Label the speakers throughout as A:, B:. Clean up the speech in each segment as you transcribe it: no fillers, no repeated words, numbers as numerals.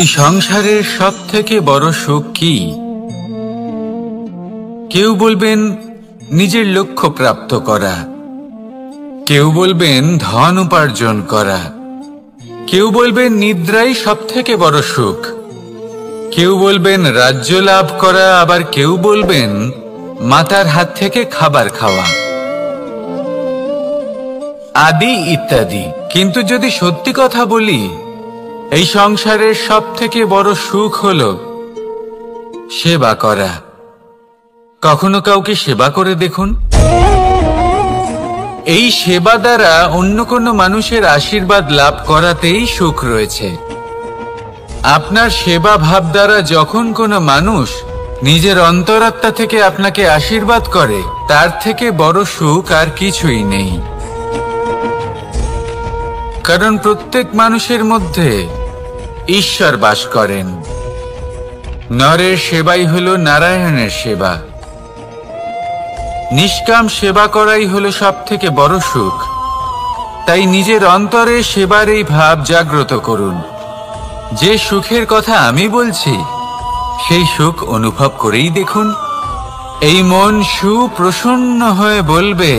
A: এই সংসারের সবথেকে বড় সুখ কি? কেউ বলবেন নিজের লক্ষ্য প্রাপ্ত করা, কেউ বলবেন ধন উপার্জন করা, কেউ বলবেন নিদ্রাই সবথেকে বড় সুখ, কেউ বলবেন রাজ্য লাভ করা, আবার কেউ বলবেন মাতার হাত থেকে খাবার খাওয়া আদি ইত্যাদি। কিন্তু যদি সত্যি কথা বলি, এই সংসারের সবথেকে বড় সুখ হলো সেবা করা। কখনো কাউকে সেবা করে দেখুন। এই সেবা দ্বারা অন্য কোনো মানুষের আশীর্বাদ লাভ করাতেই সুখ রয়েছে। আপনার সেবা ভাব দ্বারা যখন কোনো মানুষ নিজের অন্তরাত্মা থেকে আপনাকে আশীর্বাদ করে, তার থেকে বড় সুখ আর কিছুই নেই। কারণ প্রত্যেক মানুষের মধ্যে ঈশ্বর বাস করেন। নরের সেবাই হলো নারায়ণের সেবা। নিষ্কাম সেবা করাই হলো সবথেকে বড় সুখ। তাই নিজের অন্তরে সেবার এই ভাব জাগ্রত করুন। যে সুখের কথা আমি বলছি, সেই সুখ অনুভব করেই দেখুন। এই মন সুপ্রসন্ন হয়ে বলবে,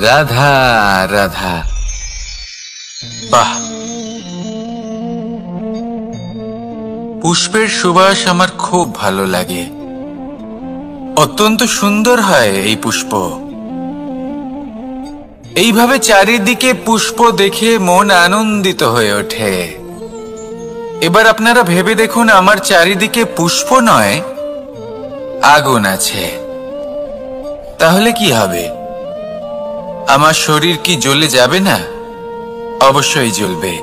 A: রাধা রাধা। বাহ! পুষ্পের সুবাস আমার খুব ভালো লাগে। অত্যন্ত সুন্দর হয় এই পুষ্প। এইভাবে চারিদিকে পুষ্প দেখে মন আনন্দিত হয়ে ওঠে। এবার আপনারা ভেবে দেখুন, আমার চারিদিকে পুষ্প নয়, আগুন আছে। তাহলে কি হবে? আমার শরীর কি জ্বলে যাবে না? অবশ্যই জ্বলবে।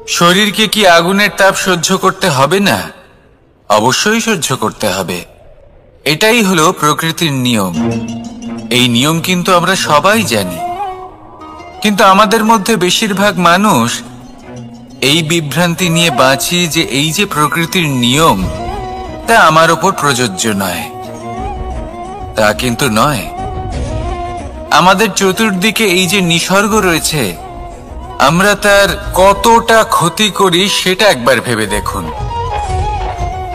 A: শরীরকে কি আগুনের তাপ সহ্য করতে হবে না? অবশ্যই সহ্য করতে হবে। এটাই হলো প্রকৃতির নিয়ম। এই নিয়ম কিন্তু আমরা সবাই জানি, কিন্তু আমাদের মধ্যে বেশিরভাগ মানুষ এই বিভ্রান্তি নিয়ে বাঁচি যে এই যে প্রকৃতির নিয়ম, তা আমার ওপর প্রযোজ্য নয়। তা কিন্তু নয়। আমাদের চতুর্দিকে এই যে নিসর্গ রয়েছে, আমরা তার কতটা ক্ষতি করি সেটা একবার ভেবে দেখুন।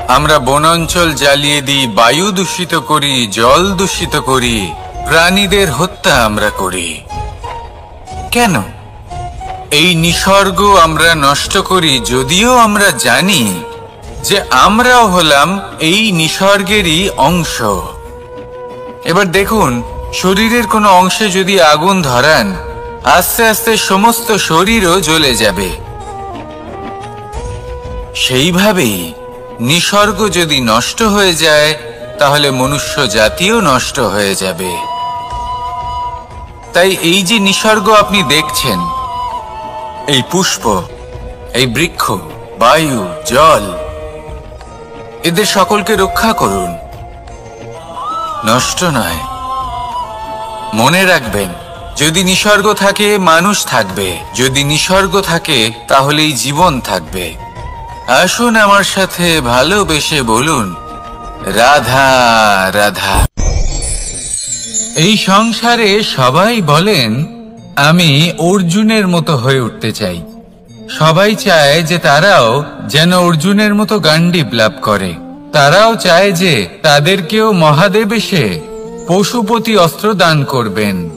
A: আমরা বনাঞ্চল জ্বালিয়ে দিই, বায়ু দূষিত করি, জল দূষিত করি, প্রাণীদের হত্যা আমরা করি। কেন? এই নিসর্গ আমরা নষ্ট করি, যদিও আমরা জানি যে আমরাও হলাম এই নিসর্গেরই অংশ। এবার দেখুন, শরীরের কোনো অংশে যদি আগুন ধরান, আস্তে আস্তে সমস্ত শরীরও জ্বলে যাবে। সেইভাবেই নিসর্গ যদি নষ্ট হয়ে যায়, তাহলে মনুষ্য জাতিও নষ্ট হয়ে যাবে। তাই এই যে নিসর্গ আপনি দেখছেন, এই পুষ্প, এই বৃক্ষ, বায়ু, জল, এদের সকলকে রক্ষা করুন, নষ্ট নয়। মনে রাখবেন, যদি নিসর্গ থাকে মানুষ থাকবে, যদি নিসর্গ থাকে তাহলেই জীবন থাকবে। আসুন আমার সাথে ভালোবেসে বলুন, রাধা রাধা। এই সংসারে সবাই বলেন আমি অর্জুনের মতো হয়ে উঠতে চাই। সবাই চায় যে তারাও যেন অর্জুনের মতো গান্ডীব লাভ করে। তারাও চায় যে তাদেরকেও মহাদেব এসে পশুপতি অস্ত্র দান করবেন।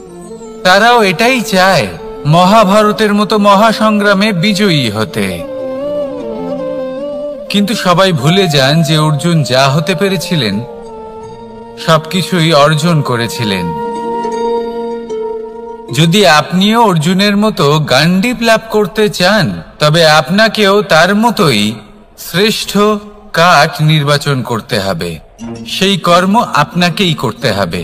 A: তারাও এটাই চায় মহাভারতের মতো মহাসংগ্রামে বিজয়ী হতে। কিন্তু সবাই ভুলে যান যে অর্জুন যা হতে পেরেছিলেন, সবকিছুই অর্জন করেছিলেন। যদি আপনিও অর্জুনের মতো গান্ডীব লাভ করতে চান, তবে আপনাকেও তার মতোই শ্রেষ্ঠ কাঠ নির্বাচন করতে হবে। সেই কর্ম আপনাকেই করতে হবে।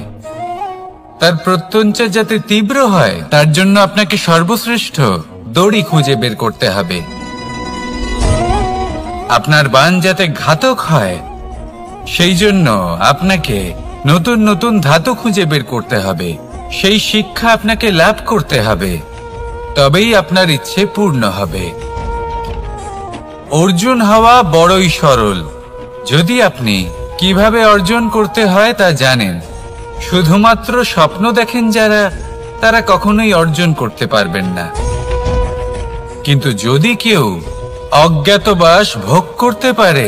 A: তার প্রত্যঞ্চা যাতে তীব্র হয়, তার জন্য আপনাকে সর্বশ্রেষ্ঠ দড়ি খুঁজে বের করতে হবে। আপনার বাণ যাতে ঘাতক হয়, সেই জন্য আপনাকে নতুন নতুন ধাতু খুঁজে বের করতে হবে। সেই শিক্ষা আপনাকে লাভ করতে হবে, তবেই আপনার ইচ্ছে পূর্ণ হবে। অর্জুন হওয়া বড়ই সরল, যদি আপনি কিভাবে অর্জন করতে হয় তা জানেন। শুধুমাত্র স্বপ্ন দেখেন যারা, তারা কখনোই অর্জন করতে পারবেন না। কিন্তু যদি কেউ অজ্ঞাতবাস ভোগ করতে পারে,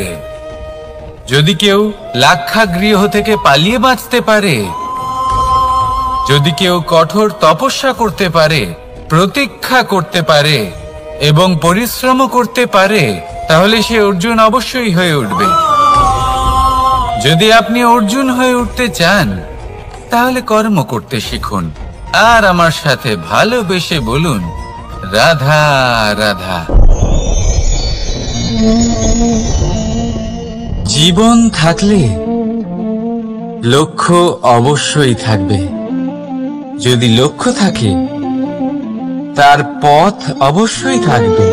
A: যদি কেউ লাক্ষাগৃহ থেকে পালিয়ে বাঁচতে পারে, যদি কেউ কঠোর তপস্যা করতে পারে, প্রতীক্ষা করতে পারে এবং পরিশ্রম করতে পারে, তাহলে সে অর্জুন অবশ্যই হয়ে উঠবে। যদি আপনি অর্জুন হয়ে উঠতে চান, তাহলে কর্ম করতে শিখুন আর আমার সাথে ভালোবেসে বলুন, রাধা রাধা। জীবন থাকলে লক্ষ্য অবশ্যই থাকবে। যদি লক্ষ্য থাকে, তার পথ অবশ্যই থাকবে।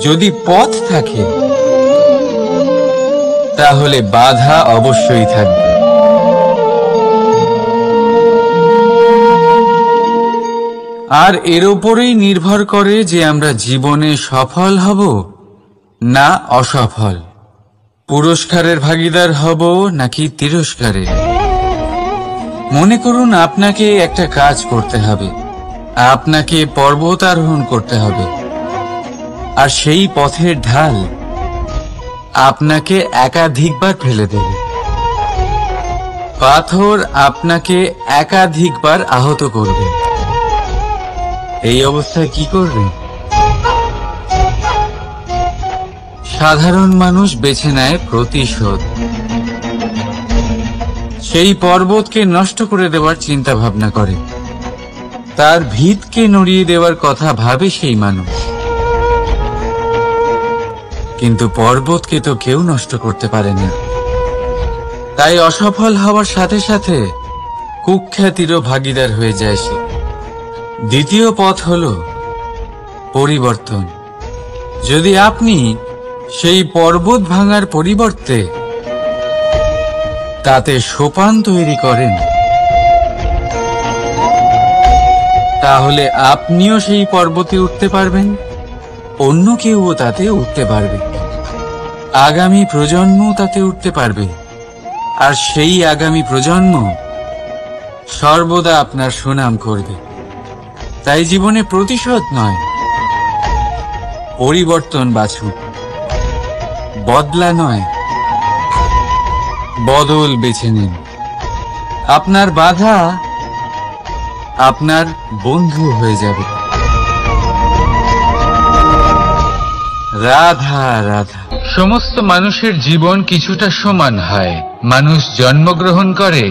A: যদি পথ থাকে, তাহলে বাধা অবশ্যই থাকবে। আর এর উপরেই নির্ভর করে যে আমরা জীবনে সফল হব না অসফল, পুরস্কারের ভাগীদার হব নাকি তিরস্কারের। মনে করুন আপনাকে একটা কাজ করতে হবে, আপনাকে পর্বত আরোহণ করতে হবে, আর সেই পথের ঢাল আপনাকে একাধিকবার ফেলে দেবে। পাথর আপনাকে একাধিকবার আহত করবে। এই অবস্থায় কি করবেন? সাধারণ মানুষ বেছে নেয় প্রতিশোধ। সেই পর্বতকে নষ্ট করে দেওয়ার চিন্তা ভাবনা করে, তার ভিতকে নড়িয়ে দেওয়ার কথা ভাবে সেই মানুষ। কিন্তু পর্বতকে তো কেউ নষ্ট করতে পারে না। তাই অসফল হওয়ার সাথে সাথে কুখ্যাতিরও ভাগীদার হয়ে যায় সে। দ্বিতীয় পথ হল পরিবর্তন। যদি আপনি সেই পর্বত ভাঙার পরিবর্তে তাতে সোপান তৈরি করেন, তাহলে আপনিও সেই পর্বতে উঠতে পারবেন, অন্য কেউও তাতে উঠতে পারবে, আগামী প্রজন্মও তাতে উঠতে পারবে, আর সেই আগামী প্রজন্ম সর্বদা আপনার সুনাম করবে। তাই জীবনে প্রতিশোধ নয়, পরিবর্তন বাছুন। বদলা নয়, বদল বেছে নিন। আপনার বাধা আপনার বন্ধু হয়ে যাবে। রাধা রাধা। সমস্ত মানুষের জীবন কিছুটা সমান হয়। মানুষ জন্মগ্রহণ করে,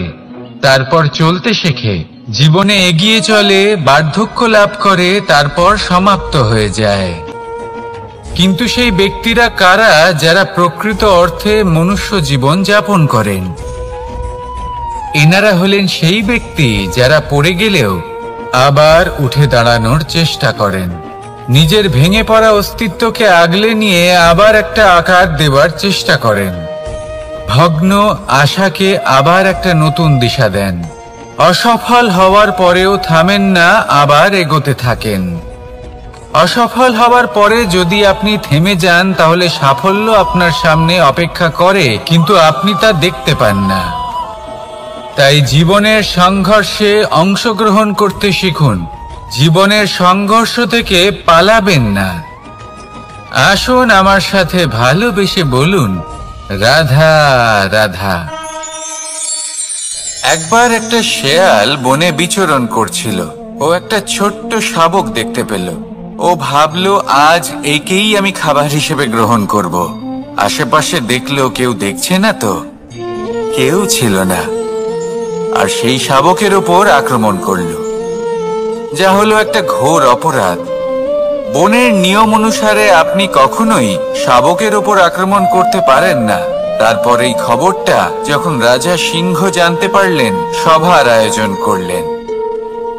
A: তারপর চলতে শেখে, জীবনে এগিয়ে চলে, বার্ধক্য লাভ করে, তারপর সমাপ্ত হয়ে যায়। কিন্তু সেই ব্যক্তিরা কারা যারা প্রকৃত অর্থে মনুষ্য জীবন যাপন করেন? এনারা হলেন সেই ব্যক্তি যারা পড়ে গেলেও আবার উঠে দাঁড়ানোর চেষ্টা করেন, নিজের ভেঙে পড়া অস্তিত্বকে আগলে নিয়ে আবার একটা আকার দেবার চেষ্টা করেন, ভগ্ন আশাকে আবার একটা নতুন দিশা দেন। অসফল হওয়ার পরেও থামেন না, আবার এগোতে থাকেন। অসফল হওয়ার পরে যদি আপনি থেমে যান, তাহলে সাফল্য আপনার সামনে অপেক্ষা করে, কিন্তু আপনি তা দেখতে পান না। তাই জীবনের সংঘর্ষে অংশগ্রহণ করতে শিখুন। জীবনের সংঘর্ষ থেকে পালাবেন না। আসুন আমার সাথে ভালোবেসে বলুন, রাধা রাধা। একবার একটা শেয়াল বনে বিচরণ করছিল। ও একটা ছোট্ট শাবক দেখতে পেল। ও ভাবলো, আজ একেই আমি খাবার হিসেবে গ্রহণ করব। আশেপাশে দেখলো কেউ দেখছে না তো, কেউ ছিল না, আর সেই শাবকের ওপর আক্রমণ করলো, যা হলো একটা ঘোর অপরাধ। বনের নিয়ম অনুসারে আপনি কখনোই শাবকের ওপর আক্রমণ করতে পারেন না। তারপর এই খবরটা যখন রাজা সিংহ জানতে পারলেন, সভার আয়োজন করলেন।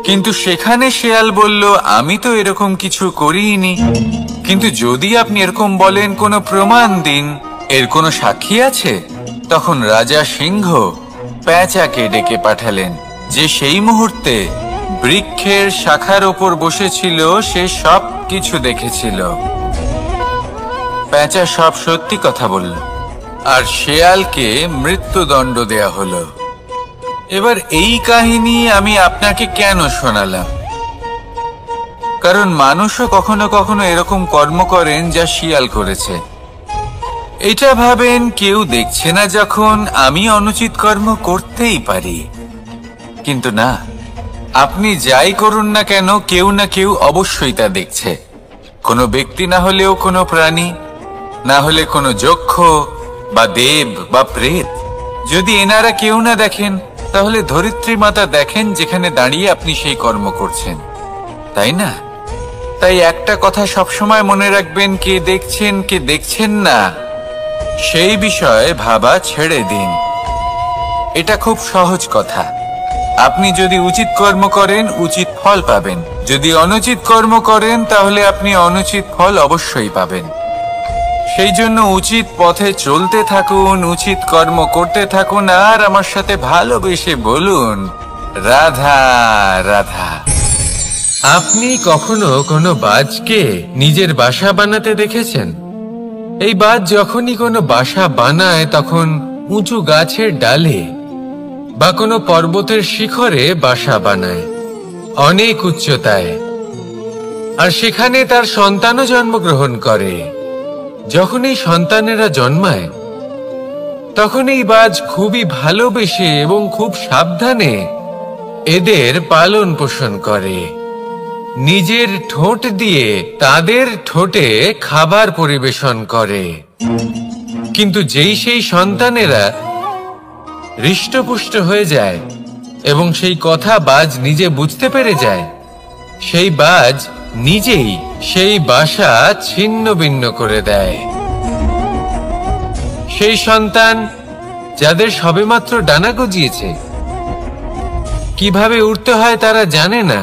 A: কিন্তু সেখানে শেয়াল বলল, আমি তো এরকম কিছু করিনি। কিন্তু যদি আপনি এরকম বলেন, কোনো প্রমাণ দিন, এর কোনো সাক্ষী আছে? তখন রাজা সিংহ পেঁচাকে ডেকে পাঠালেন, যে সেই মুহূর্তে বৃক্ষের শাখার ওপর বসেছিল। সে সব কিছু দেখেছিল। পেঁচা সব সত্যি কথা বলল, আর শেয়ালকে মৃত্যুদণ্ড দেয়া হলো। এবার এই কাহিনী আমি আপনাকে কেন শোনালাম? কারণ মানুষও কখনো কখনো এরকম কর্ম করেন যা শিয়াল করেছে। এটা ভাবেন কেউ দেখছে না যখন আমি অনুচিত কর্ম করতেই পারি, কিন্তু না, আপনি যাই করুন না কেন কেউ না কেউ অবশ্যই তা দেখছে। কোনো ব্যক্তি না হলেও কোনো প্রাণী, না হলে কোনো যক্ষ বা দেব বা প্রেত। যদি এনারা কেউ না দেখেন, তাহলে ধরিত্রী মাতা দেখেন যেখানে দাঁড়িয়ে আপনি সেই কর্ম করছেন, তাই না? তাই একটা কথা সবসময় মনে রাখবেন, কে দেখছেন কে দেখছেন না সেই বিষয়ে ভাবা ছেড়ে দিন। এটা খুব সহজ কথা। আপনি যদি উচিত কর্ম করেন উচিত ফল পাবেন, যদি অনুচিত কর্ম করেন তাহলে আপনি অনুচিত ফল অবশ্যই পাবেন। সেই জন্য উচিত পথে চলতে থাকুন, উচিত কর্ম করতে থাকুন, আর আমার সাথে ভালোবেসে বলুন, রাধা রাধা। আপনি কখনো কোনো বাজকে নিজের বাসা বানাতে দেখেছেন? এই বাজ যখনই কোনো বাসা বানায় তখন উঁচু গাছের ডালে বা কোনো পর্বতের শিখরে বাসা বানায়, অনেক উচ্চতায়, আর সেখানে তার সন্তানও জন্মগ্রহণ করে। যখন এই সন্তানেরা জন্মায় তখন এই বাজ খুবই ভালোবেসে এবং খুব সাবধানে এদের পালন পোষণ করে। নিজের ঠোঁট দিয়ে তাদের ঠোঁটে খাবার পরিবেশন করে। কিন্তু যেই সেই সন্তানেরা হৃষ্টপুষ্ট হয়ে যায় এবং সেই কথা বাজ নিজে বুঝতে পেরে যায়, সেই বাজ নিজেই সেই বাসা ছিন্ন ভিন্ন করে দেয়। সেই সন্তান যাদের সবেমাত্র ডানা গজিয়েছে, কিভাবে উড়তে হয় তারা জানে না,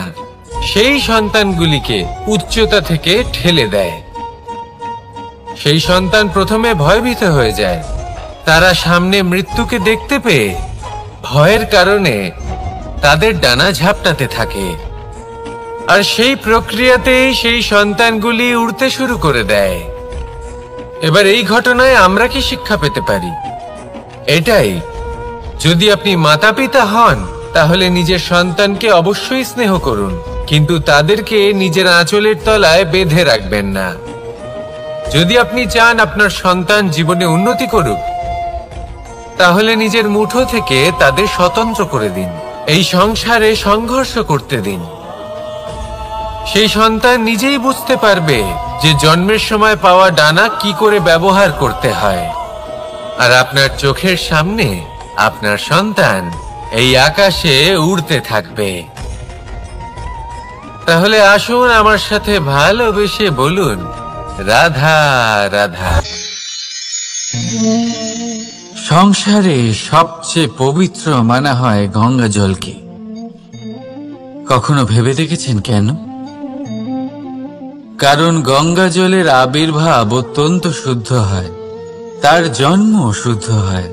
A: সেই সন্তানগুলিকে উচ্চতা থেকে ঠেলে দেয়। সেই সন্তান প্রথমে ভয়ভীত হয়ে যায়। তারা সামনে মৃত্যুকে দেখতে পেয়ে ভয়ের কারণে তাদের ডানা ঝাপটাতে থাকে, আর সেই প্রক্রিয়াতেই সেই সন্তানগুলি উড়তে শুরু করে দেয়। এবার এই ঘটনায় আমরা কি শিক্ষা পেতে পারি? এটাই, যদি আপনি মাতা পিতা হন তাহলে নিজের সন্তানকে অবশ্যই স্নেহ করুন, কিন্তু তাদেরকে নিজের আঁচলের তলায় বেঁধে রাখবেন না। যদি আপনি চান আপনার সন্তান জীবনে উন্নতি করুক, তাহলে নিজের মুঠো থেকে তাদের স্বতন্ত্র করে দিন, এই সংসারে সংঘর্ষ করতে দিন। সেই সন্তান নিজেই বুঝতে পারবে যে জন্মের সময় পাওয়া ডানা কি করে ব্যবহার করতে হয়। আর আপনার চোখের সামনে আপনার সন্তান এই আকাশে উড়তে থাকবে। তাহলে আসুন আমার সাথে ভালোবেসে বলুন, রাধা রাধা। সংসারে সবচেয়ে পবিত্র মানা হয় গঙ্গা জলকে। কখনো ভেবে দেখেছেন কেন? কারণ গঙ্গা জলের আবির্ভাব অত্যন্ত শুদ্ধ হয়, তার জন্ম শুদ্ধ হয়,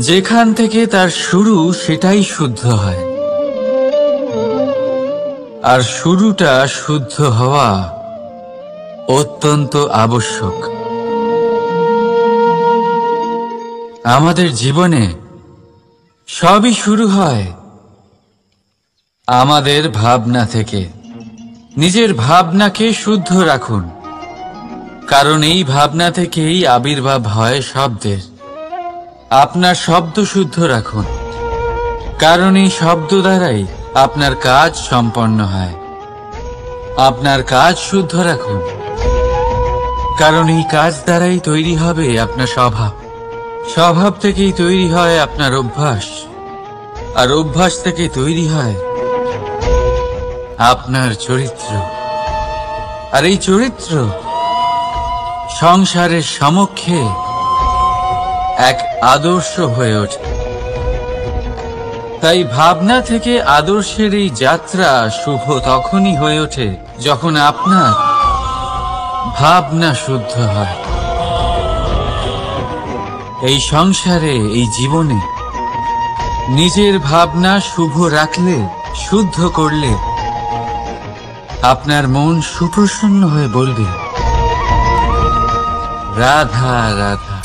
A: যেখান থেকে তার শুরু সেটাই শুদ্ধ হয়। আর শুরুটা শুদ্ধ হওয়া অত্যন্ত আবশ্যক। আমাদের জীবনে সবই শুরু হয় আমাদের ভাবনা থেকে। নিজের ভাবনাকে শুদ্ধ রাখুন, কারণ এই ভাবনা থেকেই আবির্ভাব হয় শব্দের। আপনার শব্দ শুদ্ধ রাখুন, কারণ এই শব্দ দ্বারাই আপনার কাজ সম্পন্ন হয়। আপনার কাজ শুদ্ধ রাখুন, কারণ এই কাজ দ্বারাই তৈরি হবে আপনার স্বভাব। স্বভাব থেকেই তৈরি হয় আপনার অভ্যাস, আর অভ্যাস থেকে তৈরি হয় আপনার চরিত্র। আর এই চরিত্র সংসারের সমক্ষে এক আদর্শ হয়ে ওঠে। তাই ভাবনা থেকে আদর্শের এই যাত্রা শুভ তখনই হয়ে ওঠে যখন আপনার ভাবনা শুদ্ধ হয়। এই সংসারে, এই জীবনে নিজের ভাবনা শুভ রাখলে, শুদ্ধ করলে আপনার মন সুপ্রসন্ন হয়ে বলবে, রাধা রাধা।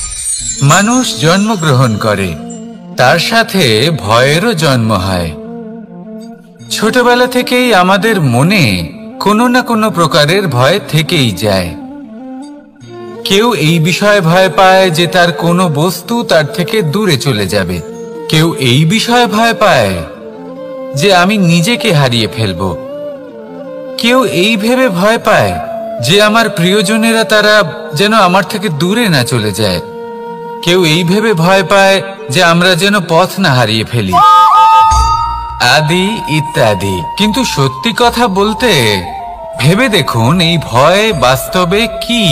A: মানুষ জন্মগ্রহণ করে, তার সাথে ভয়েরও জন্ম হয়। ছোটবেলা থেকেই আমাদের মনে কোনো না কোনো প্রকারের ভয় থেকেই যায়। কেউ এই বিষয়ে ভয় পায় যে তার কোনো বস্তু তার থেকে দূরে চলে যাবে। কেউ এই বিষয়ে ভয় পায় যে আমি নিজেকে হারিয়ে ফেলব। কেউ এই ভেবে ভয় পায় যে আমার প্রিয়জনেরা তারা যেন আমার থেকে দূরে না চলে যায়। কেউ এই ভেবে ভয় পায় যে আমরা যেন পথ না হারিয়ে ফেলি, আদি ইত্যাদি। কিন্তু সত্যি কথা বলতে ভেবে দেখুন, এই ভয় বাস্তবে কি?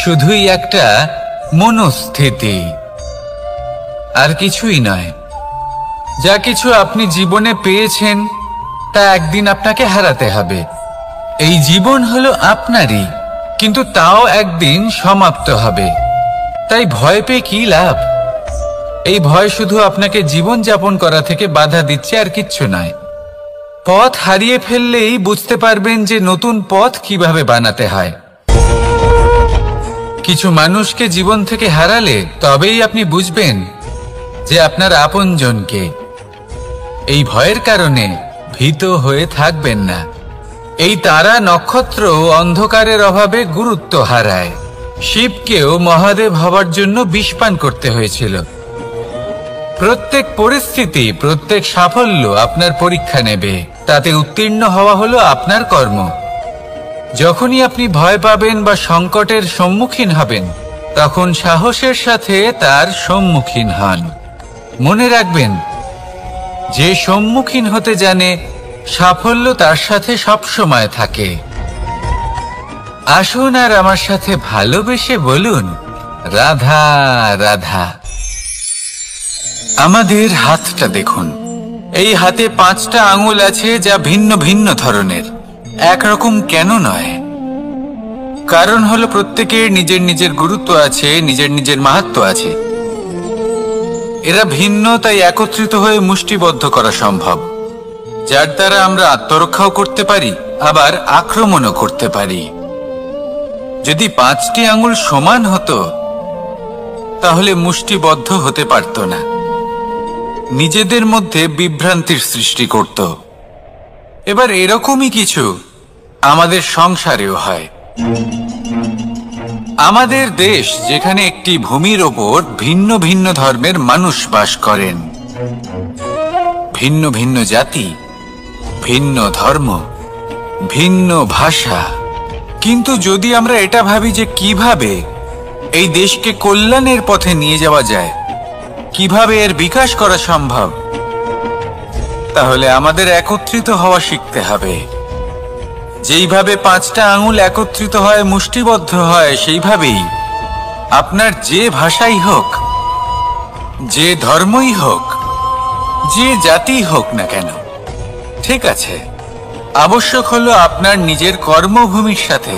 A: শুধুই একটা মনস্থিতি, আর কিছুই নয়। যা কিছু আপনি জীবনে পেয়েছেন তা একদিন আপনাকে হারাতে হবে। এই জীবন হলো আপনারই, কিন্তু তাও একদিন সমাপ্ত হবে। তাই ভয় পেয়ে কি লাভ? এই ভয় শুধু আপনাকে জীবন যাপন করা থেকে বাধা দিচ্ছে, আর কিচ্ছু নয়। পথ হারিয়ে ফেললেই বুঝতে পারবেন যে নতুন পথ কিভাবে বানাতে হয়। কিছু মানুষকে জীবন থেকে হারালে তবেই আপনি বুঝবেন যে আপনার আপনজনকে। এই ভয়ের কারণে ভীত হয়ে থাকবেন না। এই তারা নক্ষত্র অন্ধকারের অভাবে গুরুত্ব হারায়। শিবকেও মহাদেব হবার জন্য বিষপান করতে হয়েছিল। প্রত্যেক পরিস্থিতি, প্রত্যেক সাফল্য আপনার পরীক্ষা নেবে। তাতে উত্তীর্ণ হওয়া হলো আপনার কর্ম। যখনই আপনি ভয় পাবেন বা সংকটের সম্মুখীন হবেন, তখন সাহসের সাথে তার সম্মুখীন হন। মনে রাখবেন, যে সম্মুখীন হতে জানে সাফল্য তার সাথে সবসময় থাকে। আসুন আর আমার সাথে ভালোবেসে বলুন, রাধা রাধা। আমাদের হাতটা দেখুন। এই হাতে 5টা আঙুল আছে, যা ভিন্ন ভিন্ন ধরনের। একরকম কেন নয়? কারণ হলো প্রত্যেকের নিজের নিজের গুরুত্ব আছে, নিজের নিজের মাহাত্ম্য আছে। এরা ভিন্ন, তাই একত্রিত হয়ে মুষ্টিবদ্ধ করা সম্ভব, যার দ্বারা আমরা আত্মরক্ষাও করতে পারি, আবার আক্রমণও করতে পারি। যদি 5টি আঙুল সমান হতো তাহলে মুষ্টিবদ্ধ হতে পারত না, নিজেদের মধ্যে বিভ্রান্তির সৃষ্টি করত। এবার এরকমই কিছু আমাদের সংসারেও হয়। আমাদের দেশ, যেখানে একটি ভূমির ওপর ভিন্ন ভিন্ন ধর্মের মানুষ বাস করেন, ভিন্ন ভিন্ন জাতি, ভিন্ন ধর্ম, ভিন্ন ভাষা। কিন্তু যদি আমরা এটা ভাবি যে কিভাবে এই দেশকে কল্যাণের পথে নিয়ে যাওয়া যায়, কিভাবে এর বিকাশ করা সম্ভব, তাহলে আমাদের একত্রিত হওয়া শিখতে হবে। যেইভাবে 5টা আঙুল একত্রিত হয়, মুষ্টিবদ্ধ হয়, সেইভাবেই আপনার যে ভাষাই হোক, যে ধর্মই হোক, যে জাতি হোক না কেন, ঠিক আছে, আবশ্যক হলো আপনার নিজের কর্মভূমির সাথে,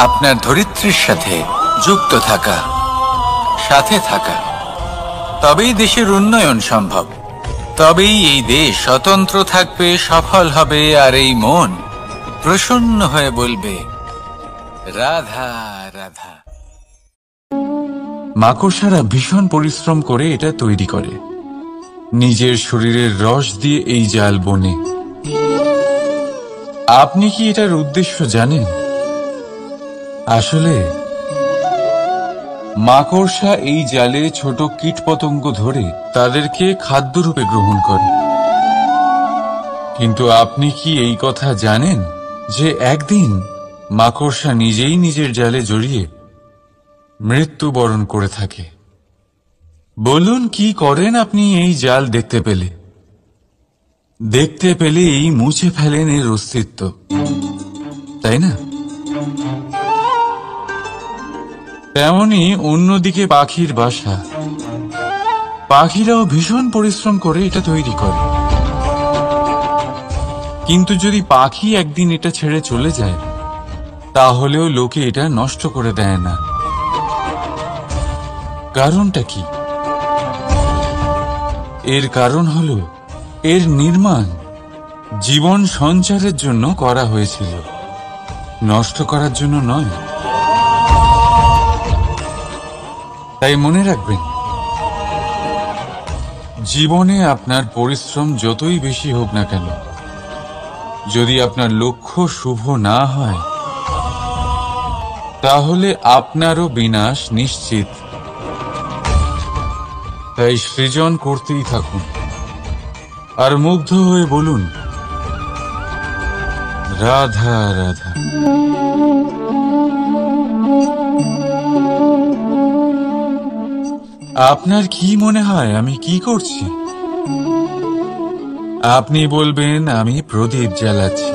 A: আপনার ধরিত্রীর সাথে যুক্ত থাকা, সাথে থাকা। তবেই দেশের উন্নয়ন সম্ভব। তবেই এই দেশ স্বতন্ত্র থাকবে, সফল হবে, আর এই মন প্রসন্ন হয়ে বলবে, রাধা রাধা। মাকড়সারা ভীষণ পরিশ্রম করে এটা তৈরি করে। নিজের শরীরের রস দিয়ে এই জাল বোনে। আপনি কি এটার উদ্দেশ্য জানেন? আসলে মাকড়সা এই জালে ছোট কীটপতঙ্গ ধরে তাদেরকে খাদ্যরূপে গ্রহণ করে। কিন্তু আপনি কি এই কথা জানেন যে একদিন মাকড়সা নিজেই নিজের জালে জড়িয়ে মৃত্যুবরণ করে থাকে? বলুন, কি করেন আপনি এই জাল দেখতে পেলে? দেখতে পেলেই মুছে ফেলেন এর অস্তিত্ব, তাই না? তেমনি অন্যদিকে পাখির বাসা। পাখিরাও ভীষণ পরিশ্রম করে এটা তৈরি করে। কিন্তু যদি পাখি একদিন এটা ছেড়ে চলে যায়, তাহলেও লোকে এটা নষ্ট করে দেয় না। কারণটা কি? এর কারণ হলো এর নির্মাণ জীবন সঞ্চারের জন্য করা হয়েছিল, নষ্ট করার জন্য নয়। তাই মনে রাখবেন, জীবনে আপনার পরিশ্রম যতই বেশি হোক না কেন, যদি আপনার লক্ষ্য শুভ না হয় তাহলে আপনারও বিনাশ নিশ্চিত। তাই সৃজন করতেই থাকুন আর মুগ্ধ হয়ে বলুন, রাধা রাধা। আপনার কি মনে হয় আমি কি করছি? আপনি বলবেন আমি প্রদীপ জ্বালাচ্ছি।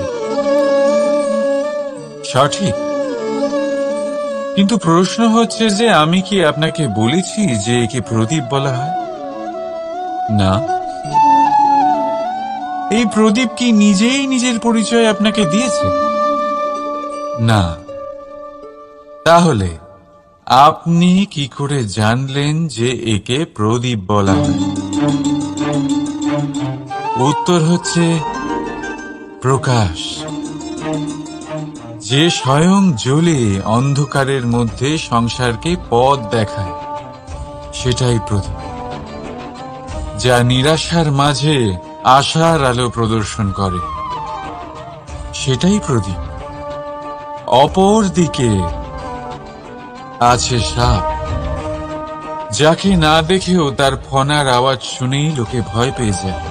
A: সঠিক, কিন্তু প্রশ্ন হচ্ছে যে আমি কি আপনাকে বলেছি যে একে প্রদীপ বলা হয়? না। এই প্রদীপ কি নিজেই নিজের পরিচয় আপনাকে দিয়েছে? না। তাহলে আপনি কি করে জানলেন যে একে প্রদীপ বলা হয়? উত্তর হচ্ছে প্রকাশ। যে স্বয়ং জ্বলে অন্ধকারের মধ্যে সংসারকে পথ দেখায়, সেটাই প্রদীপ। যা নিরাশার মাঝে আশার আলো প্রদর্শন করে, সেটাই প্রদীপ। অপর দিকে আছে সাপ, যাকে না দেখেও তার ফনার আওয়াজ শুনেই লোকে ভয় পেয়ে যায়।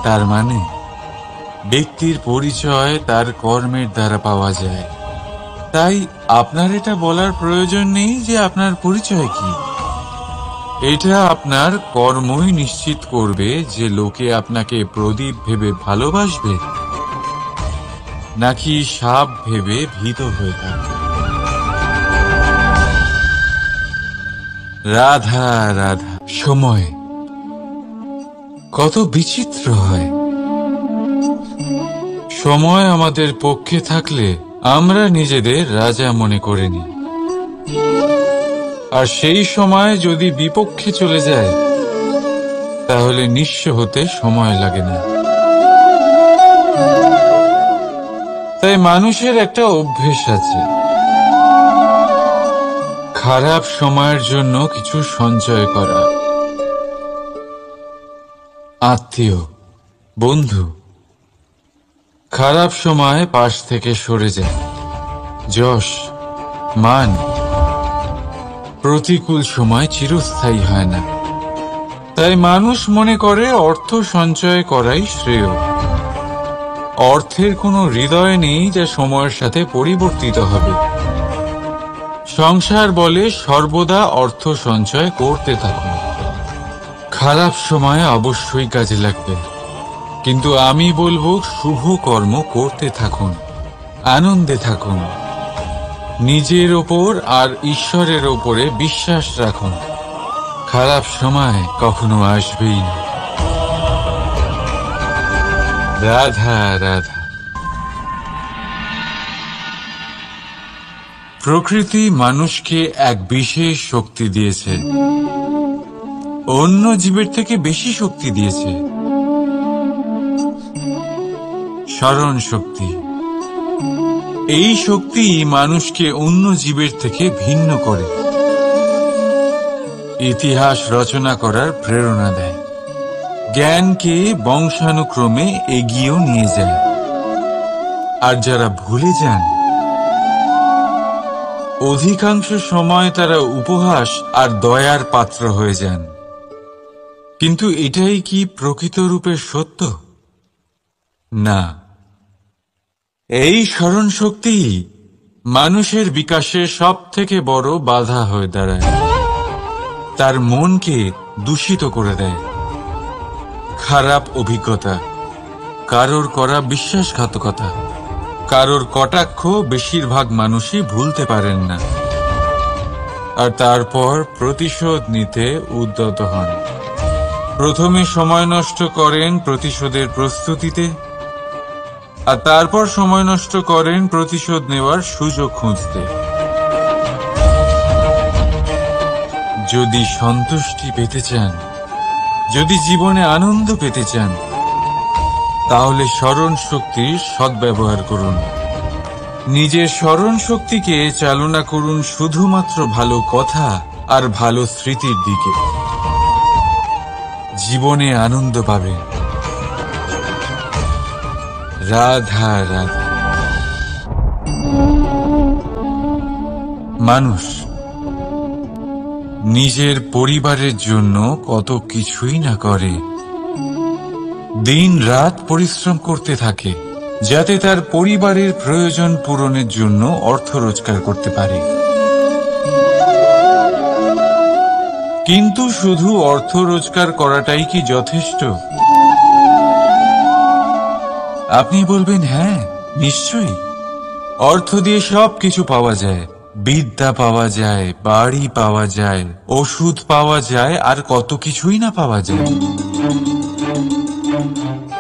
A: তার মানে ব্যক্তির পরিচয় তার কর্মের দ্বারা পাওয়া যায়। তাই আপনার এটা বলার প্রয়োজন নেই যে আপনার পরিচয় কি। এটা আপনার কর্মই নিশ্চিত করবে যে লোকে আপনাকে প্রদীপ ভেবে ভালোবাসবে নাকি সাপ ভেবে ভীত হয়ে থাকবে। রাধা রাধা। সময় কত বিচিত্র হয়। সময় আমাদের পক্ষে থাকলে আমরা নিজেদের রাজা মনে করে নিই, আর সেই সময় যদি বিপক্ষে চলে যায় তাহলে নিঃস্ব হতে সময় লাগে না। তাই মানুষের একটা অভ্যেস আছে, খারাপ সময়ের জন্য কিছু সঞ্চয় করা। আত্মীয়, বন্ধু খারাপ সময় পাশ থেকে সরে যায়। যশ, মান প্রতিকূল সময় চিরস্থায়ী হয় না। তাই মানুষ মনে করে অর্থ সঞ্চয় করাই শ্রেয়। অর্থের কোনো হৃদয় নেই যা সময়ের সাথে পরিবর্তিত হবে। সংসার বলে সর্বদা অর্থ সঞ্চয় করতে থাকুন। খারাপ সময় অবশ্যই কাজে লাগবে, কিন্তু আমি বলবো শুভ কর্ম করতে থাকুন, আনন্দে থাকুন, নিজের ওপর আর ঈশ্বরের ওপরে বিশ্বাস রাখুন। খারাপ সময় কখনো আসবেই না। রাধা রাধা। প্রকৃতি মানুষকে এক বিশেষ শক্তি দিয়েছে, অন্য জীবের থেকে বেশি শক্তি দিয়েছে। স্মরণ শক্তি। এই শক্তি মানুষকে অন্য জীবের থেকে ভিন্ন করে, ইতিহাস রচনা করার প্রেরণা দেয়, জ্ঞানকে বংশানুক্রমে এগিয়েও নিয়ে যায়। আর যারা ভুলে যান, অধিকাংশ সময় তারা উপহাস আর দয়ার পাত্র হয়ে যান। কিন্তু এটাই কি প্রকৃত রূপে সত্য? না। এই স্মরণ শক্তি মানুষের বিকাশে সব থেকে বড় বাধা হয়ে দাঁড়ায়। তার মনকে দূষিত করে দেয়। খারাপ অভিজ্ঞতা, কারোর করা বিশ্বাসঘাতকতা, কারোর কটাক্ষ বেশিরভাগ মানুষই ভুলতে পারেন না, আর তারপর প্রতিশোধ নিতে উদ্যত হন। প্রথমে সময় নষ্ট করেন প্রতিশোধের প্রস্তুতিতে, আর তারপর সময় নষ্ট করেন প্রতিশোধ নেওয়ার সুযোগ খুঁজতে। যদি সন্তুষ্টি পেতে চান, যদি জীবনে আনন্দ পেতে চান, তাহলে স্মরণ শক্তির সদ্ব্যবহার করুন। নিজের স্মরণ শক্তিকে চালনা করুন শুধুমাত্র ভালো কথা আর ভালো স্মৃতির দিকে। জীবনে আনন্দ পাবেন। রাধা রাধা। মানুষ নিজের পরিবারের জন্য কত কিছুই না করে, দিন রাত পরিশ্রম করতে থাকে যাতে তার পরিবারের প্রয়োজন পূরণের জন্য অর্থ রোজগার করতে পারে। কিন্তু শুধু অর্থ রোজগার করাটাই কি যথেষ্ট? আপনি বলবেন, হ্যাঁ নিশ্চয়ই, অর্থ দিয়ে সব কিছু পাওয়া যায়, বিদ্যা পাওয়া যায়, বাড়ি পাওয়া যায়, ওষুধ পাওয়া যায়, আর কত কিছুই না পাওয়া যায়।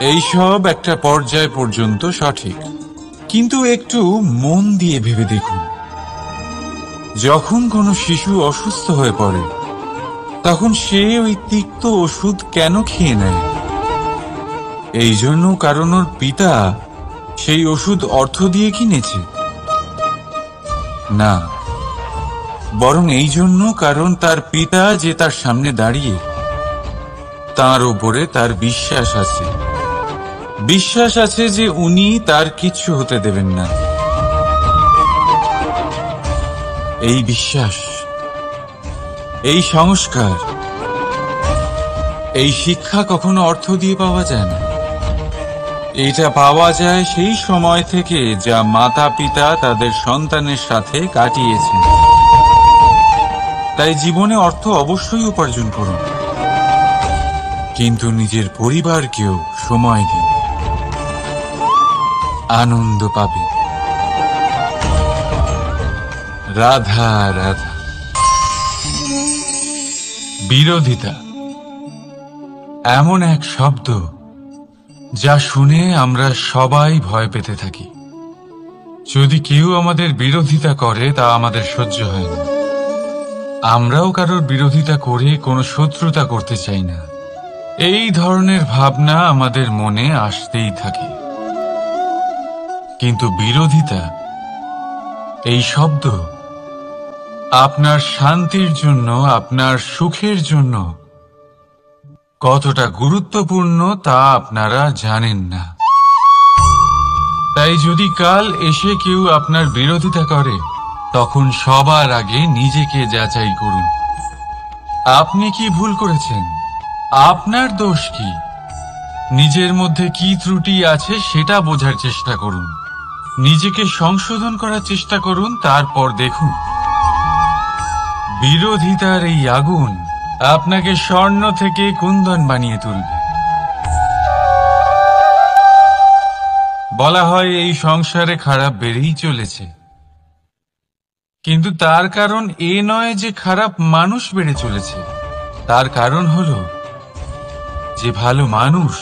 A: এইসব একটা পর্যায় পর্যন্ত সঠিক, কিন্তু একটু মন দিয়ে ভেবে দেখুন, যখন কোনো শিশু অসুস্থ হয়ে পড়ে তখন সে ওই তিক্ত ওষুধ কেন খেয়ে নেয়? এই জন্য কারণ ওর পিতা সেই ওষুধ অর্থ দিয়ে কিনেছে? না, বরং এই জন্য কারণ তার পিতা যে তার সামনে দাঁড়িয়ে, তার উপরে তার বিশ্বাস আছে। বিশ্বাস আছে যে উনি তার কিচ্ছু হতে দেবেন না। এই বিশ্বাস, এই সংস্কার, এই শিক্ষা কখনো অর্থ দিয়ে পাওয়া যায় না। এটা পাওয়া যায় সেই সময় থেকে যা মাতা পিতা তাদের সন্তানের সাথে কাটিয়েছেন। তাই জীবনে অর্থ অবশ্যই উপার্জন করুন, কিন্তু নিজের পরিবারকেও সময় দিন, আনন্দ পাবে। রাধা রাধা। বিরোধিতা এমন এক শব্দ যা শুনে আমরা সবাই ভয় পেতে থাকি। যদি কেউ আমাদের বিরোধিতা করে তা আমাদের সহ্য হয় না। আমরাও কারোর বিরোধিতা করে কোনো শত্রুতা করতে চাই না। এই ধরনের ভাবনা আমাদের মনে আসতেই থাকে। কিন্তু বিরোধিতা এই শব্দ আপনার শান্তির জন্য, আপনার সুখের জন্য কতটা গুরুত্বপূর্ণ তা আপনারা জানেন না। তাই যদি কাল এসে কেউ আপনার বিরোধিতা করে, তখন সবার আগে নিজেকে যাচাই করুন। আপনি কি ভুল করেছেন? আপনার দোষ কি? নিজের মধ্যে কি ত্রুটি আছে সেটা বোঝার চেষ্টা করুন, নিজেকে সংশোধন করার চেষ্টা করুন, তারপর দেখুন বিরোধিতার এই আগুন আপনাকে স্বর্ণ থেকে কুন্দন বানিয়ে তুলবে। বলা হয় এই সংসারে খারাপ বেড়েই চলেছে, কিন্তু তার কারণ এ নয় যে খারাপ মানুষ বেড়ে চলেছে। তার কারণ হলো যে ভালো মানুষ,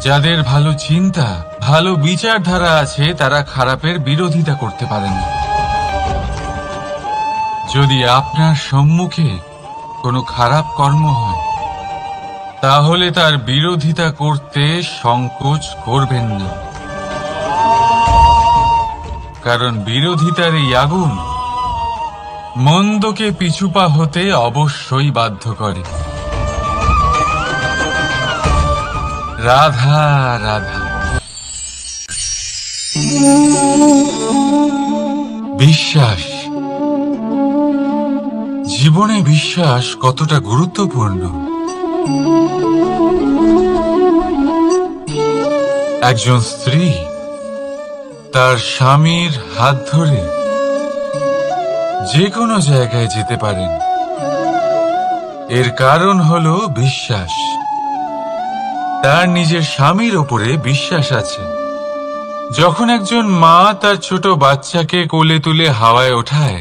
A: যাদের ভালো চিন্তা, ভালো বিচারধারা আছে, তারা খারাপের বিরোধিতা করতে পারে না। যদি আপনার সম্মুখে কোনো খারাপ কর্ম হয়, তাহলে তার বিরোধিতা করতে সংকোচ করবেন না, কারণ বিরোধিতার এই আগুন মন্দকে পিছুপা হতে অবশ্যই বাধ্য করে। রাধা রাধা। বিশ্বাস, জীবনে বিশ্বাস কতটা গুরুত্বপূর্ণ। একজন স্ত্রী তার স্বামীর হাত ধরে যে কোনো জায়গায় যেতে পারেন, এর কারণ হলো বিশ্বাস। তার নিজের স্বামীর ওপরে বিশ্বাস আছে। যখন একজন মা তার ছোট বাচ্চাকে কোলে তুলে হাওয়ায় ওঠায়,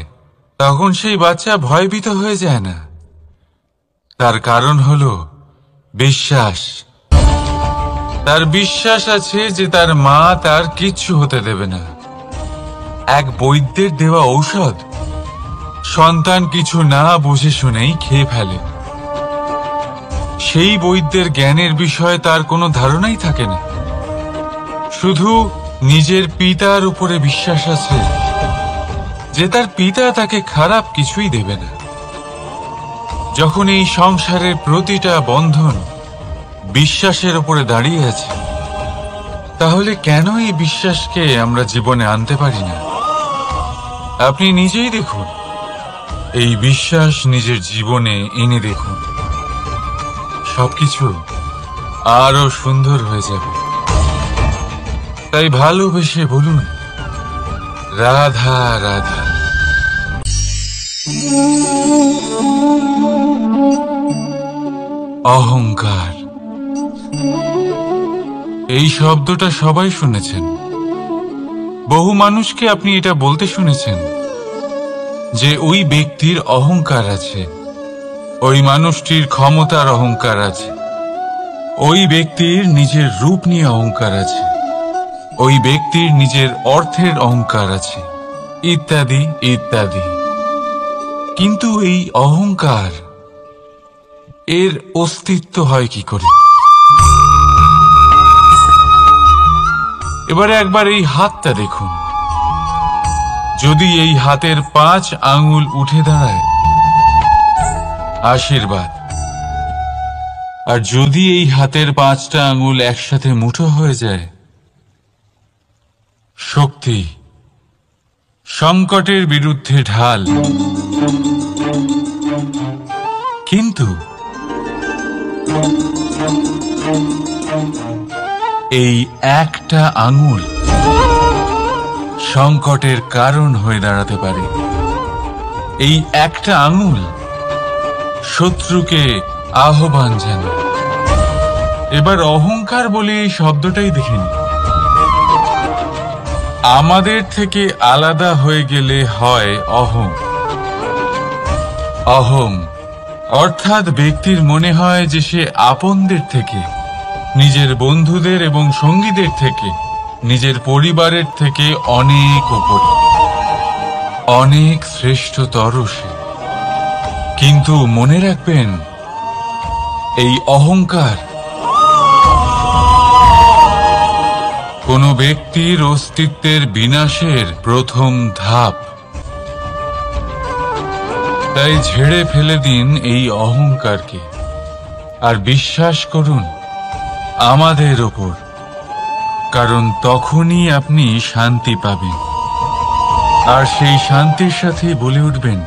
A: তখন সেই বাচ্চা ভয়ভীত হয়ে যায় না। তার কারণ হলো বিশ্বাস। তার বিশ্বাস আছে যে তার মা তার কিচ্ছু হতে দেবে না। এক বৈদ্যের দেওয়া ঔষধ সন্তান কিছু না বুঝে শুনেই খেয়ে ফেলে। সেই বৈদ্যের জ্ঞানের বিষয়ে তার কোনো ধারণাই থাকে না, শুধু নিজের পিতার উপরে বিশ্বাস আছে যে তার পিতা তাকে খারাপ কিছুই দেবে না। যখন এই সংসারের প্রতিটা বন্ধন বিশ্বাসের উপরে দাঁড়িয়ে আছে, তাহলে কেন এই বিশ্বাসকে আমরা জীবনে আনতে পারি না? আপনি নিজেই দেখুন, এই বিশ্বাস নিজের জীবনে এনে দেখুন, সবকিছু আরো সুন্দর হয়ে যাবে। তাই ভালোবেসে বলুন, রাধা রাধা। অহংকার, এই শব্দটা সবাই শুনেছেন। বহু মানুষকে আপনি এটা বলতে শুনেছেন যে ওই ব্যক্তির অহংকার আছে, ওই মানুষটির ক্ষমতার অহংকার আছে, ওই ব্যক্তির নিজের রূপ নিয়ে অহংকার আছে, ওই ব্যক্তির নিজের অর্থের অহংকার আছে, ইত্যাদি ইত্যাদি। কিন্তু এই অহংকার, এর অস্তিত্ব হয় কি করে? এবারে একবার এই হাতটা দেখুন। যদি এই হাতের 5 আঙ্গুল উঠে দাঁড়ায়, আশীর্বাদ। আর যদি এই হাতের 5টা আঙ্গুল একসাথে মুঠো হয়ে যায়, শক্তি, সংকটের বিরুদ্ধে ঢাল। কিন্তু এই একটা আঙুল সংকটের কারণ হয়ে দাঁড়াতে পারে। এই একটা আঙুল শত্রুকে আহ্বান জানায়। এবার অহংকার বলে এই শব্দটাই দেখে নিন। আমাদের থেকে আলাদা হয়ে গেলে হয় অহং। অহং অর্থাৎ ব্যক্তির মনে হয় যে সে আপনদের থেকে, নিজের বন্ধুদের এবং সঙ্গীদের থেকে, নিজের পরিবারের থেকে অনেক উপরে, অনেক শ্রেষ্ঠতর সে। কিন্তু মনে রাখবেন, এই অহংকার কোনো ব্যক্তির অস্তিত্বের বিনাশের প্রথম ধাপ। তাই ঝেড়ে ফেলে দিন এই অহংকারকে, আর বিশ্বাস করুন আমাদের ওপর, কারণ তখনই আপনি শান্তি পাবেন। আর সেই শান্তির সাথে বলে উঠবেন,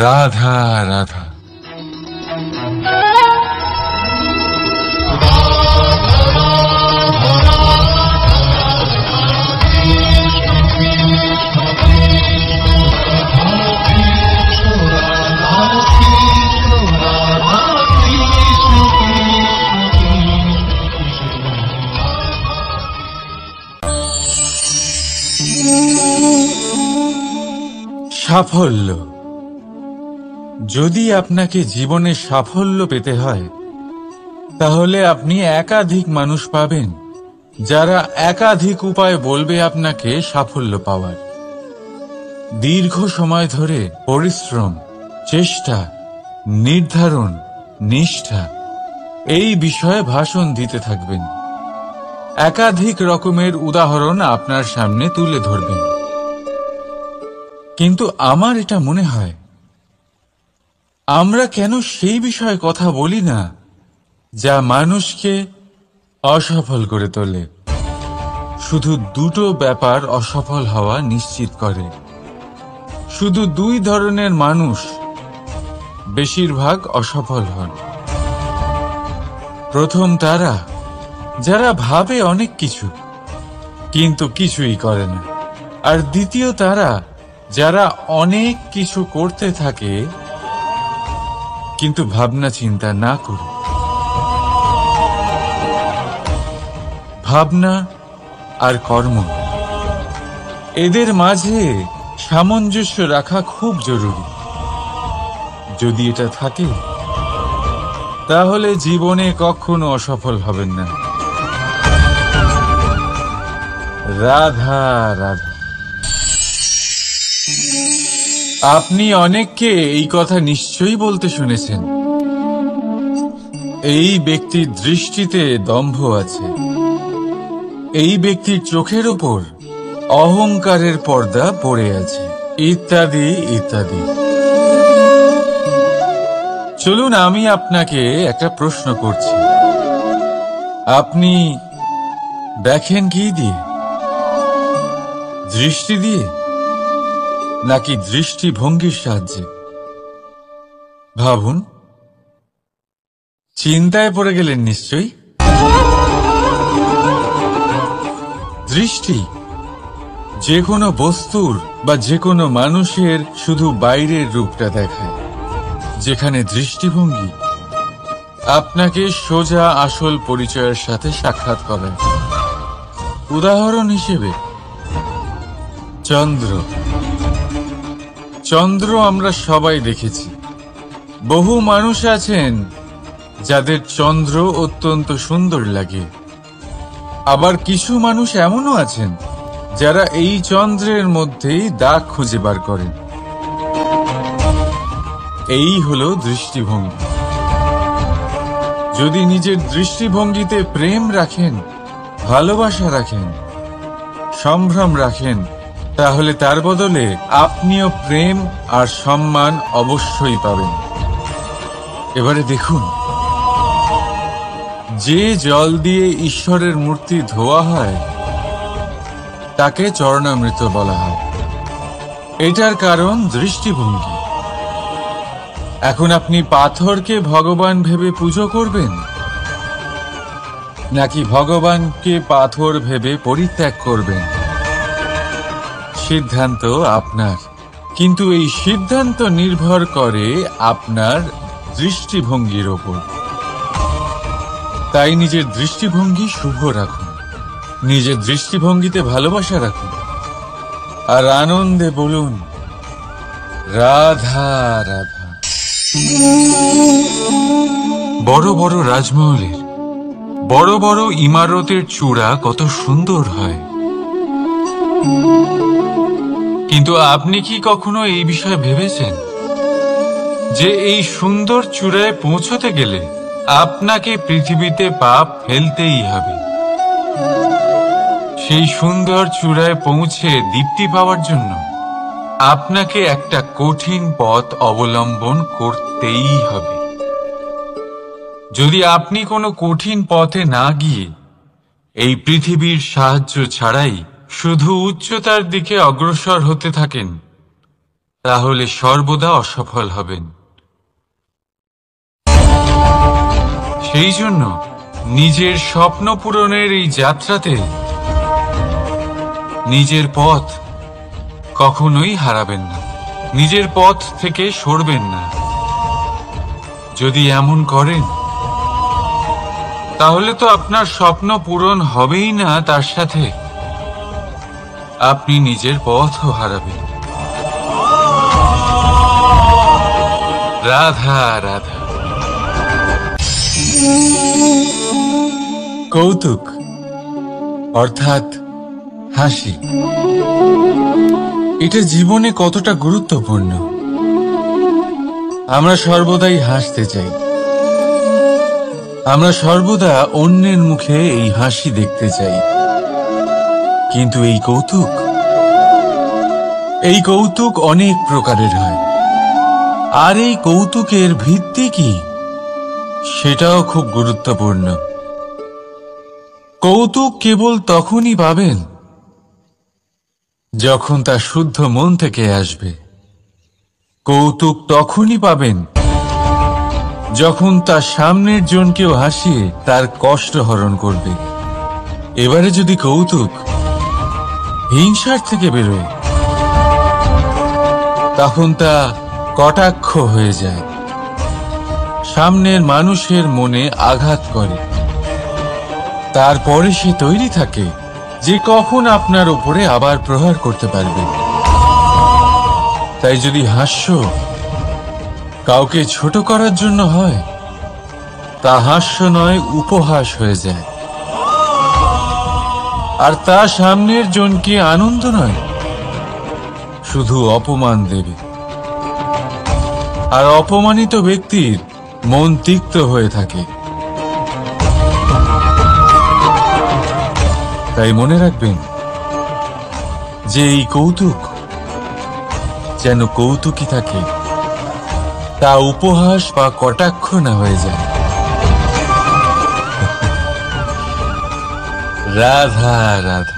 A: রাধা রাধা। সাফল্য। যদি আপনাকে জীবনে সাফল্য পেতে হয়, তাহলে আপনি একাধিক মানুষ পাবেন যারা একাধিক উপায় বলবে আপনাকে সাফল্য পাওয়ার। দীর্ঘ সময় ধরে পরিশ্রম, চেষ্টা, নির্ধারণ, নিষ্ঠা, এই বিষয়ে ভাষণ দিতে থাকবেন। একাধিক রকমের উদাহরণ আপনার সামনে তুলে ধরবেন। কিন্তু আমার এটা মনে হয়, আমরা কেন সেই বিষয়ে কথা বলি না যা মানুষকে অসফল করে তোলে? শুধু দুটো ব্যাপার অসফল হওয়া নিশ্চিত করে। শুধু 2 ধরনের মানুষ বেশিরভাগ অসফল হন। প্রথম তারা যারা ভাবে অনেক কিছু কিন্তু কিছুই করে না। আর দ্বিতীয় তারা যারা অনেক কিছু করতে থাকে কিন্তু ভাবনা চিন্তা না করে। ভাবনা আর কর্ম, এদের মাঝে সামঞ্জস্য রাখা খুব জরুরি। যদি এটা থাকে, তাহলে জীবনে কখনো অসফল হবেন না। রাধা রাধা। আপনি অনেককে এই কথা নিশ্চয়ই বলতে শুনেছেন, এই ব্যক্তির দৃষ্টিতে দম্ভ আছে, এই ব্যক্তির চোখের ওপর অহংকারের পর্দা পড়ে আছে, ইত্যাদি ইত্যাদি। চলুন আমি আপনাকে একটা প্রশ্ন করছি, আপনি দেখেন কি দিয়ে? দৃষ্টি দিয়ে নাকি দৃষ্টিভঙ্গির সাহায্যে? ভাবুন। চিন্তায় পড়ে গেলেন নিশ্চয়ই। দৃষ্টি যে কোনো বস্তুর বা যে কোনো মানুষের শুধু বাইরের রূপটা দেখায়, যেখানে দৃষ্টিভঙ্গি আপনাকে সোজা আসল পরিচয়ের সাথে সাক্ষাৎ করায়। উদাহরণ হিসেবে চন্দ্র। চন্দ্র আমরা সবাই দেখেছি। বহু মানুষ আছেন যাদের চন্দ্র অত্যন্ত সুন্দর লাগে, আবার কিছু মানুষ এমনও আছেন যারা এই চন্দ্রের মধ্যেই দাগ খুঁজে বার করেন। এই হলো দৃষ্টিভঙ্গি। যদি নিজের দৃষ্টিভঙ্গিতে প্রেম রাখেন, ভালোবাসা রাখেন, সম্ভ্রম রাখেন, তাহলে তার বদলে আপনিও প্রেম আর সম্মান অবশ্যই পাবেন। এবারে দেখুন, যে জল দিয়ে ঈশ্বরের মূর্তি ধোয়া হয় তাকে চরণামৃত বলা হয়। এটার কারণ দৃষ্টিভঙ্গি। এখন আপনি পাথরকে ভগবান ভেবে পুজো করবেন, নাকি ভগবানকে পাথর ভেবে পরিত্যাগ করবেন? সিদ্ধান্ত আপনার, কিন্তু এই সিদ্ধান্ত নির্ভর করে আপনার দৃষ্টিভঙ্গির ওপর। তাই নিজের দৃষ্টিভঙ্গি শুভ রাখুন, নিজের দৃষ্টিভঙ্গিতে ভালোবাসা রাখুন, আর আনন্দে বলুন রাধা রাধা। বড় বড় রাজমহলের বড় বড় ইমারতের চূড়া কত সুন্দর হয়, কিন্তু আপনি কি কখনো এই বিষয়ে ভেবেছেন যে এই সুন্দর চূড়ায় পৌঁছতে গেলে আপনাকে পৃথিবীতে পা ফেলতেই হবে? সেই সুন্দর চূড়ায় পৌঁছে দীপ্তি পাওয়ার জন্য আপনাকে একটা কঠিন পথ অবলম্বন করতেই হবে। যদি আপনি কোনো কঠিন পথে না গিয়ে এই পৃথিবীর সাহায্য ছাড়াই শুধু উচ্চতার দিকে অগ্রসর হতে থাকেন, তাহলে সর্বদা অসফল হবেন। সেই জন্য নিজের স্বপ্ন পূরণের এই যাত্রাতে নিজের পথ কখনোই হারাবেন না, নিজের পথ থেকে সরবেন না। যদি এমন করেন তাহলে তো আপনার স্বপ্ন পূরণ হবেই না, তার সাথে আপনি নিজের পথও হারাবেন। রাধা রাধা। কৌতুক অর্থাৎ হাসি, এটা জীবনে কতটা গুরুত্বপূর্ণ। আমরা সর্বদাই হাসতে চাই, আমরা সর্বদা অন্যের মুখে এই হাসি দেখতে চাই। কিন্তু এই কৌতুক অনেক প্রকারের হয়, আর এই কৌতুকের ভিত্তি কি সেটাও খুব গুরুত্বপূর্ণ। কৌতুক কেবল তখনই পাবেন যখন তা শুদ্ধ মন থেকে আসবে। কৌতুক তখনই পাবেন যখন তার সামনের জনকেও হাসিয়ে তার কষ্ট হরণ করবে। এবারে যদি কৌতুক হিংসার থেকে বেরোয়, তখন তা কটাক্ষ হয়ে যায়, সামনের মানুষের মনে আঘাত করে। তারপরে সে তৈরি থাকে যে কখন আপনার উপরে আবার প্রহার করতে পারবে। তাই যদি হাস্য কাউকে ছোট করার জন্য হয়, তা হাস্য নয়, উপহাস হয়ে যায়। আর তা সামনের জনকে আনন্দ নয়, শুধু অপমান দেবে। আর অপমানিত ব্যক্তির মন তিক্ত হয়ে থাকে। তাই মনে রাখবেন যে এই কৌতুক যেন কৌতুকই থাকে, তা উপহাস বা কটাক্ষ না হয়ে যায়। রাধা রাধা।